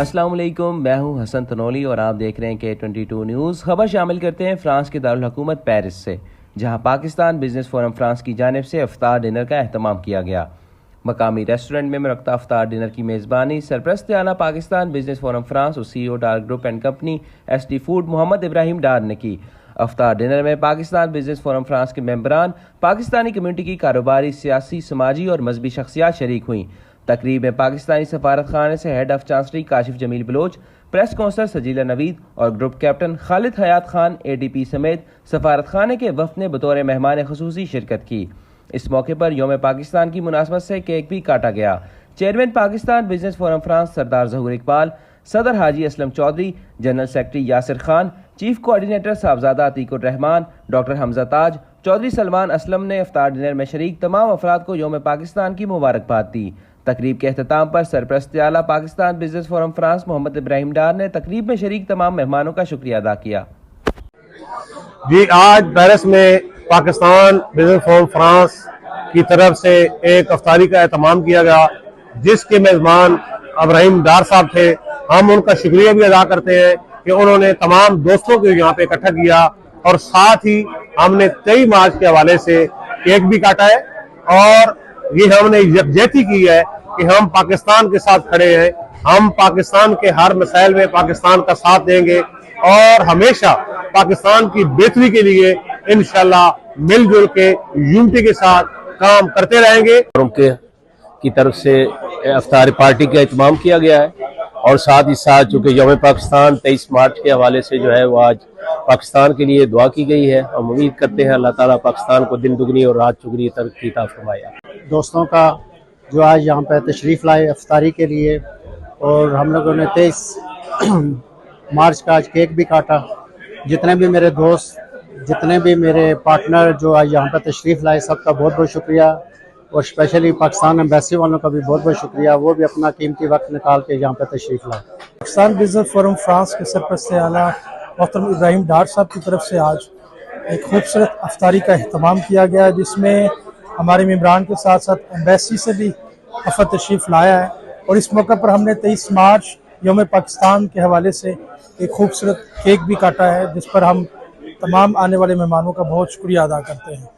अस्सलाम वालेकुम, मैं हूं हसन तनोली और आप देख रहे हैं K22 न्यूज़। खबर शामिल करते हैं फ्रांस के दारुल हुकूमत पेरिस से, जहां पाकिस्तान बिजनेस फोरम फ्रांस की जानिब से इफ्तार डिनर का एहतमाम किया गया। मकामी रेस्टोरेंट में मुनक्किद इफ्तार डिनर की मेज़बानी सरपरस्त आला पाकिस्तान बिजनेस फोरम फ्रांस और CEO Dar group and company SD food Mohammad Ibrahim Dar ने की। इफ्तार डिनर में पाकिस्तान बिजनेस फोरम फ्रांस के मेंबरान, पाकिस्तानी कम्यूनिटी की कारोबारी, सियासी, समाजी और मजहबी शख्सियात शरीक हुई। तकरीब में पाकिस्तानी सफारत खाने से head of chancery Kashif Jameel Baloch, press counsellor Sajeela Naveed और group captain Khalid Hayat Khan ADP समेत सफारत खाने के वफ्द ने बतौर मेहमान खुसूसी शिरकत की। इस मौके पर यौम पाकिस्तान की मुनासबत से केक भी काटा गया। Chairman Pakistan business forum France Sardar Zahoor Iqbal, सदर Haji Aslam Chaudhry, general secretary Yasir Khan, chief coordinator Sahibzada Atiqur Rehman, doctor Hamza Taj, Chaudhry Salman Aslam ने इफ्तार डिनर में शरीक तमाम अफराद को यौम पाकिस्तान की मुबारकबाद दी। तकरीब के अख्ताम पर सरपरस्त आला Pakistan business forum France Mohammad Ibrahim Dar ने तकरीब में शरीक तमाम मेहमानों का शुक्रिया अदा किया। जी, आज पेरिस में पाकिस्तान बिजनेस फोरम फ्रांस की तरफ से एक अफ्तारी का एहतमाम किया गया, जिसके मेजबान इब्राहिम डार साहब थे। हम उनका शुक्रिया भी अदा करते हैं कि उन्होंने तमाम दोस्तों को यहाँ पे इकट्ठा किया और साथ ही हमने 23 मार्च के हवाले से केक भी काटा है और ये हमने यकजहती की है कि हम पाकिस्तान के साथ खड़े हैं। हम पाकिस्तान के हर मसाइल में पाकिस्तान का साथ देंगे और हमेशा पाकिस्तान की बेहतरी के लिए इंशाल्लाह मिलजुल के यूनिटी के साथ काम करते रहेंगे। उनके की तरफ से इफ्तार पार्टी का एहतमाम किया गया है और साथ ही साथ चूंकि यौम पाकिस्तान 23 मार्च के हवाले से जो है वो आज पाकिस्तान के लिए दुआ की गई है। हम उम्मीद करते हैं अल्लाह ताला पाकिस्तान को दिन दुगनी और रात चुगनी तरक्की अता फरमाए। दोस्तों का जो आज यहाँ पे तशरीफ़ लाए इफ्तारी के लिए, और हम लोगों ने 23 मार्च का आज केक भी काटा। जितने भी मेरे दोस्त, जितने भी मेरे पार्टनर जो आज यहाँ पे तशरीफ़ लाए, सबका बहुत बहुत शुक्रिया और स्पेशली पाकिस्तान एम्बेसी वालों का भी बहुत बहुत शुक्रिया। वो भी अपना कीमती वक्त निकाल के यहाँ पे तशरीफ़ लाए। पाकिस्तान बिजनेस फोरम फ्रांस के सरपरस्त आला मोहतरम इब्राहिम डार साहब की तरफ से आज एक खूबसूरत अफ्तारी का अहतमाम किया गया, जिसमें हमारे मेम्बरान के साथ साथ एम्बेसी से भी वफ़द तशरीफ़ लाया है। और इस मौके पर हमने 23 मार्च यौम पाकिस्तान के हवाले से एक खूबसूरत केक भी काटा है, जिस पर हम तमाम आने वाले मेहमानों का बहुत शुक्रिया अदा करते हैं।